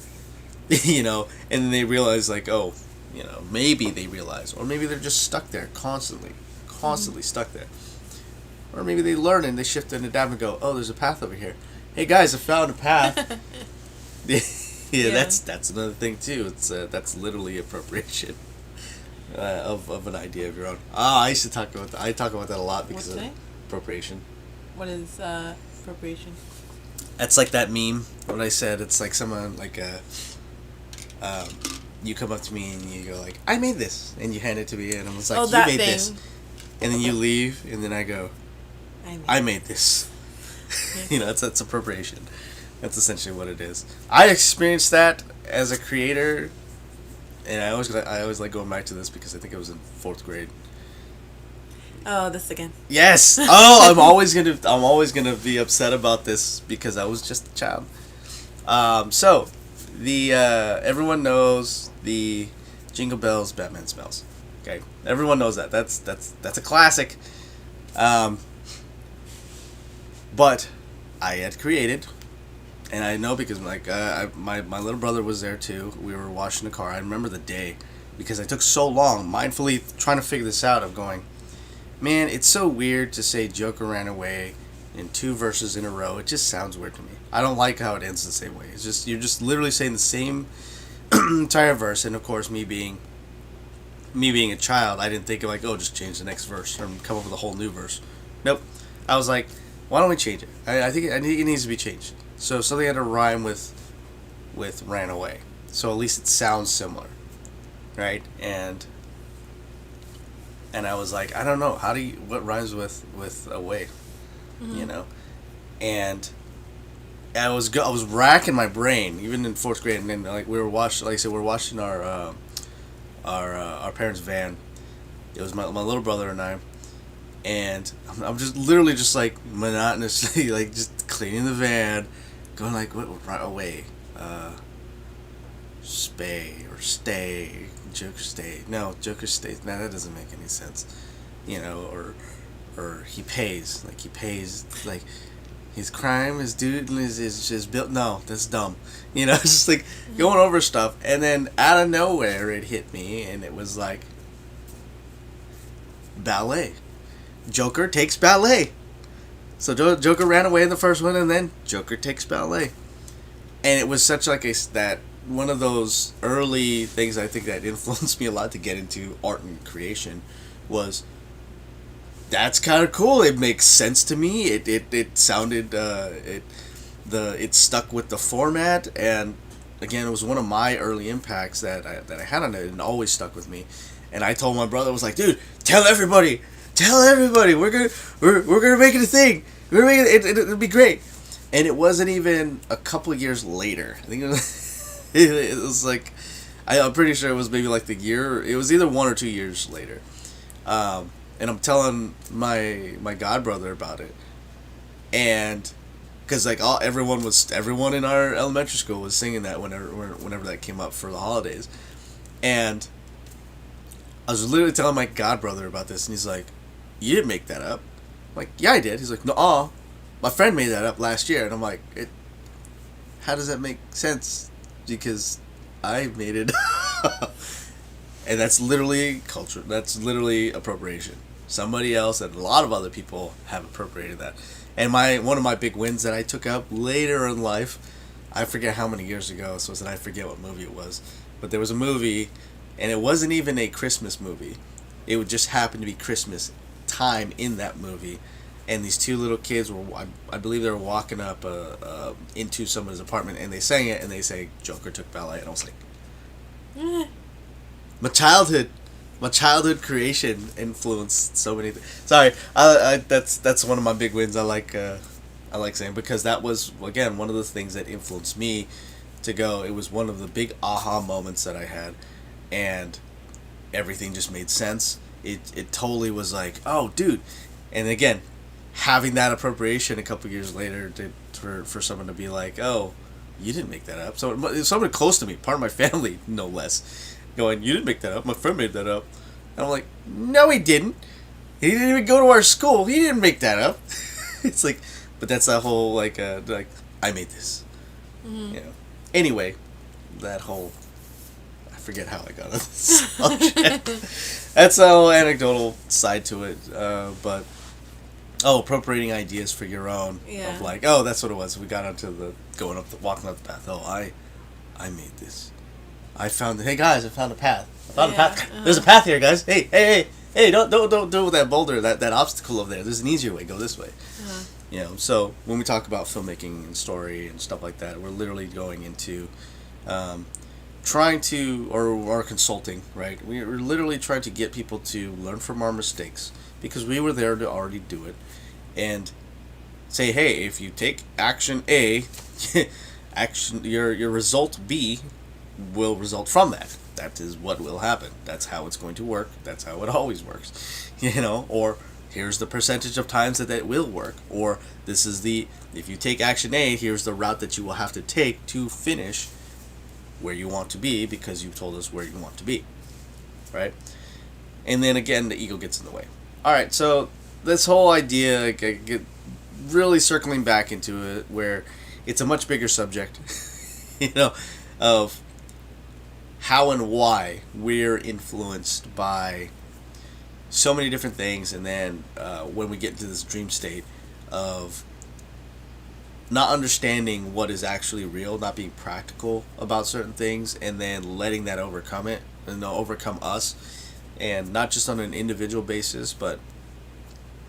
you know, and then they realize, like, oh, you know, maybe they realize, or maybe they're just stuck there constantly stuck there. Or maybe they learn and they shift and adapt and go, oh, there's a path over here. Hey guys, I found a path. yeah, that's another thing too. It's that's literally appropriation. Of an idea of your own. I used to talk about that. I talk about that a lot because of appropriation. What is appropriation? That's like that meme when I said it's like someone, like, you come up to me and you go, like, I made this, and you hand it to me, and I was like, you made this, and then you leave, and then I go, I made this. You know, that's appropriation. That's essentially what it is. I experienced that as a creator. And I always like going back to this because I think it was in 4th grade. Oh, this again. Yes. Oh, I'm always gonna be upset about this because I was just a child. So the everyone knows the Jingle Bells, Batman Smells. Okay, everyone knows that. That's a classic. But I had created. And I know because, like, my little brother was there too. We were washing the car. I remember the day because I took so long mindfully trying to figure this out, of going, man, it's so weird to say Joker ran away in 2 verses in a row. It just sounds weird to me. I don't like how it ends the same way. It's just, you're just literally saying the same entire verse. And of course, me being a child, I didn't think of, like, oh, just change the next verse or come up with a whole new verse. Nope. I was like, why don't we change it? I think it needs to be changed. So something had to rhyme with ran away. So at least it sounds similar, right? And and I was like, I don't know, what rhymes with away, you know, and I was racking my brain even in fourth grade, and then like we were watching, like I said, we were watching our parents' van. It was my little brother and I, and I'm just literally just like monotonously like just cleaning the van, going like what right away, spay or stay, Joker stay. No, Joker stays. No, that doesn't make any sense, you know. Or he pays like his crime, his dude is just built. No, that's dumb. You know, it's just like going over stuff, and then out of nowhere it hit me, and it was like ballet. Joker takes ballet. So Joker ran away in the first one, and then Joker takes ballet, and it was such like that one of those early things I think that influenced me a lot to get into art and creation was. That's kind of cool. It makes sense to me. It sounded it stuck with the format, and again, it was one of my early impacts that I had on it, and always stuck with me. And I told my brother, I was like, dude, tell everybody, we're gonna make it a thing. We're gonna make it. It'll be great. And it wasn't even a couple years later. I think it was like I'm pretty sure it was maybe like the year. It was either 1 or 2 years later. And I'm telling my godbrother about it, and because like everyone in our elementary school was singing that whenever that came up for the holidays, and I was literally telling my godbrother about this, and he's like, "You didn't make that up." I'm like, "Yeah, I did." He's like, "No, my friend made that up last year," and I'm like, "How does that make sense?" Because I made it. And that's literally culture. That's literally appropriation. Somebody else and a lot of other people have appropriated that. And one of my big wins that I took up later in life, I forget how many years ago, I forget what movie it was, but there was a movie, and it wasn't even a Christmas movie. It would just happen to be Christmas time in that movie, and these two little kids were, I believe they were walking up into someone's apartment, and they sang it, and they say, "Joker took ballet," and I was like, My childhood creation influenced so many things. Sorry, that's one of my big wins. I like saying, because that was again one of the things that influenced me to go. It was one of the big aha moments that I had, and everything just made sense. It totally was like, oh, dude, and again, having that appropriation a couple years later for someone to be like, oh, you didn't make that up. So someone close to me, part of my family, no less. Going, you didn't make that up. My friend made that up. And I'm like, no, he didn't. He didn't even go to our school. He didn't make that up. It's like, but that's that whole like I made this. Mm-hmm. You know. Anyway, that whole I forget how I got on this subject. That's a whole anecdotal side to it. But appropriating ideas for your own. Yeah. Of like, oh, that's what it was. We got onto walking up the path. Oh, I made this. I found hey guys, I found a path. A path. Uh-huh. There's a path here, guys. Hey, don't do that boulder, that obstacle over there. There's an easier way. Go this way. Uh-huh. You know, so when we talk about filmmaking and story and stuff like that, we're literally going into trying to or consulting, right? We're literally trying to get people to learn from our mistakes, because we were there to already do it, and say, hey, if you take action A, your result B will result from that. That is what will happen. That's how it's going to work. That's how it always works. You know, or here's the percentage of times that will work. Or this is if you take action A, here's the route that you will have to take to finish where you want to be, because you've told us where you want to be. Right? And then again, the ego gets in the way. Alright, so this whole idea, get really circling back into it, where it's a much bigger subject, you know, of how and why we're influenced by so many different things, and then when we get into this dream state of not understanding what is actually real, not being practical about certain things, and then letting that overcome it, and overcome us, and not just on an individual basis, but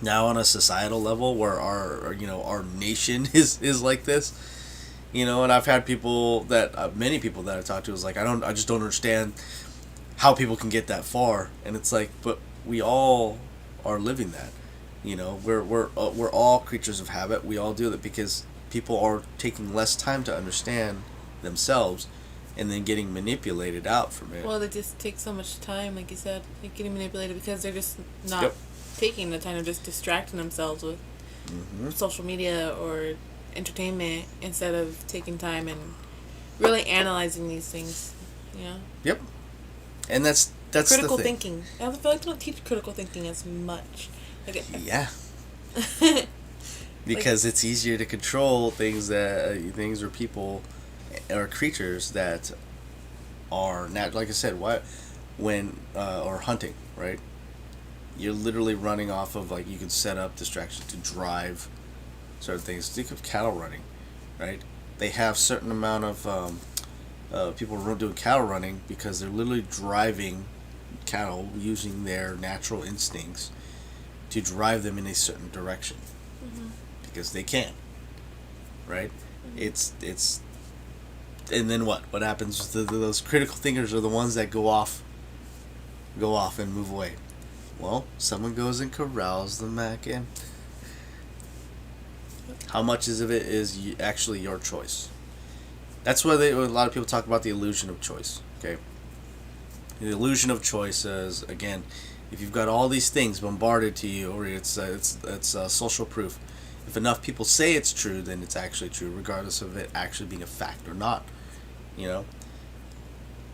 now on a societal level, where our nation is like this. You know, and I've had many people that I talked to was like, I just don't understand how people can get that far. And it's like, but we all are living that. You know, we're all creatures of habit. We all do that because people are taking less time to understand themselves, and then getting manipulated out from it. Well, they just take so much time, like you said, like getting manipulated because they're just not Yep. taking the time. They're just distracting themselves with social media or entertainment instead of taking time and really analyzing these things. You know. Yep. And that's Critical the thing. thinking. I feel like they don't teach critical thinking as much. Like Yeah. Because it's easier to control things or people or creatures that are not, like I said, or hunting, right? You're literally running off of, like, you can set up distractions to drive certain things. Think of cattle running, right? They have certain amount of people doing cattle running because they're literally driving cattle using their natural instincts to drive them in a certain direction because they can, right? It's and then what happens? Those critical thinkers are the ones that go off and move away. Well, someone goes and corrals them back in. How much of it is actually your choice? That's why a lot of people talk about the illusion of choice. Okay, the illusion of choice is, again, if you've got all these things bombarded to you, or it's social proof. If enough people say it's true, then it's actually true, regardless of it actually being a fact or not. You know,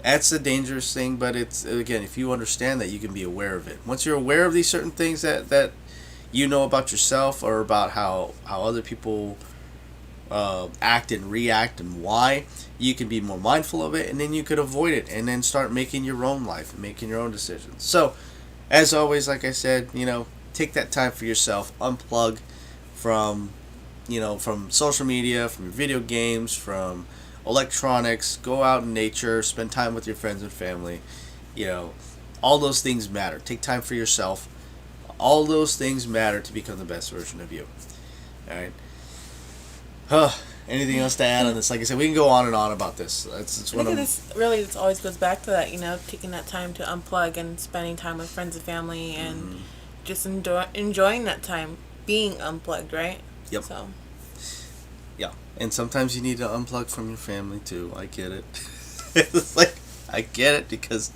that's a dangerous thing. But it's, again, if you understand that, you can be aware of it. Once you're aware of these certain things that you know about yourself, or about how other people act and react and why, you can be more mindful of it, and then you could avoid it, and then start making your own life and making your own decisions. So, as always, like I said, take that time for yourself. Unplug from social media, from your video games, from electronics. Go out in nature, spend time with your friends and family. All those things matter. Take time for yourself. All those things matter to become the best version of you. All right. Anything else to add on this? Like I said, we can go on and on about this. It's one of this really just always goes back to that, taking that time to unplug and spending time with friends and family, and just enjoying that time being unplugged, right? Yep. So. Yeah, and sometimes you need to unplug from your family too. I get it. It's like, I get it, because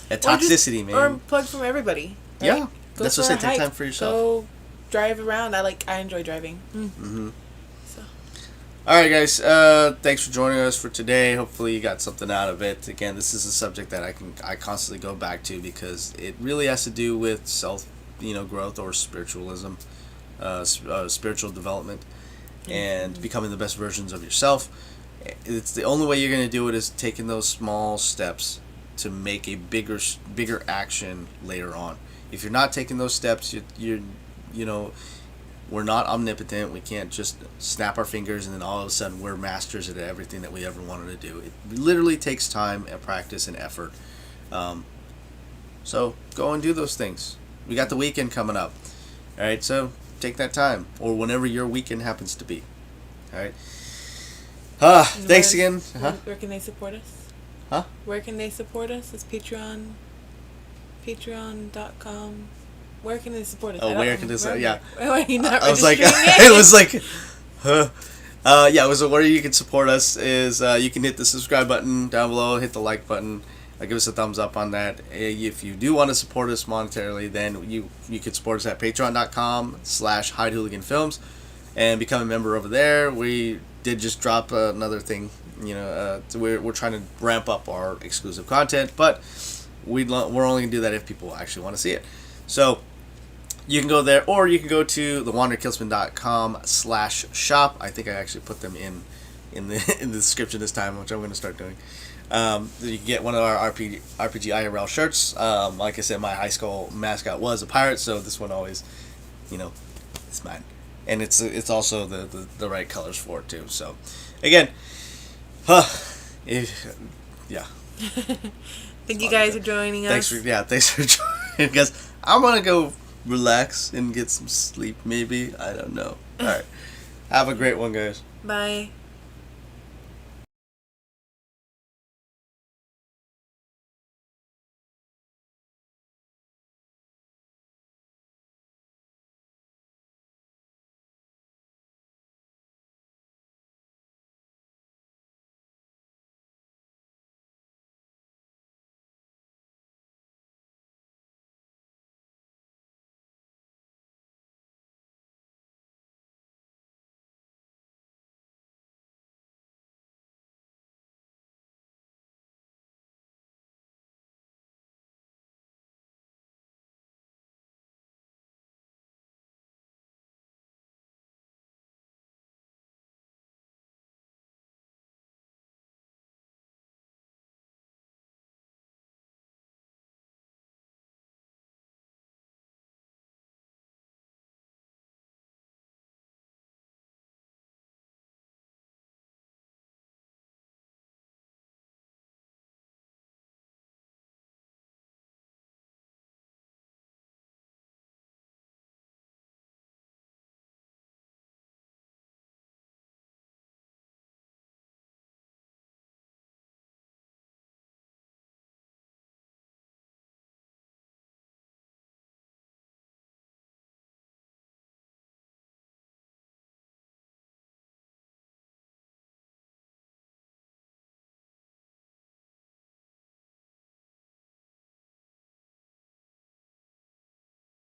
that toxicity, man. Or unplug from everybody. Right? Yeah, that's what I say. Take time for yourself. Go drive around. I enjoy driving. All right, guys. Thanks for joining us for today. Hopefully, you got something out of it. Again, this is a subject that I constantly go back to, because it really has to do with self, growth, or spiritualism, spiritual development, and becoming the best versions of yourself. It's the only way you're going to do it is taking those small steps to make a bigger action later on. If you're not taking those steps, we're not omnipotent. We can't just snap our fingers and then all of a sudden we're masters at everything that we ever wanted to do. It literally takes time and practice and effort. So go and do those things. We got the weekend coming up. All right, so take that time, or whenever your weekend happens to be. All right. Thanks again. Where can they support us? Huh? Where can they support us? It's Patreon.com. Where can they support us? Oh, where can they? Yeah. Why are you not I was like, registering it was like, huh. Yeah. It was where you can support us is you can hit the subscribe button down below, hit the like button, give us a thumbs up on that. If you do want to support us monetarily, then you can support us at patreon.com/HideHooliganFilms and become a member over there. We did just drop another thing. We're trying to ramp up our exclusive content, but we're only gonna do that if people actually want to see it. So you can go there, or you can go to thewanderin'killspin.com/shop. I think I actually put them in the description this time, which I'm going to start doing. You can get one of our RPG IRL shirts. Like I said, my high school mascot was a pirate, so this one always, it's mine, and it's also the right colors for it too. So, again, yeah. Thank you guys for joining us. Thanks for joining, guys. I'm gonna go relax and get some sleep. Maybe, I don't know. All right, have a great one, guys. Bye.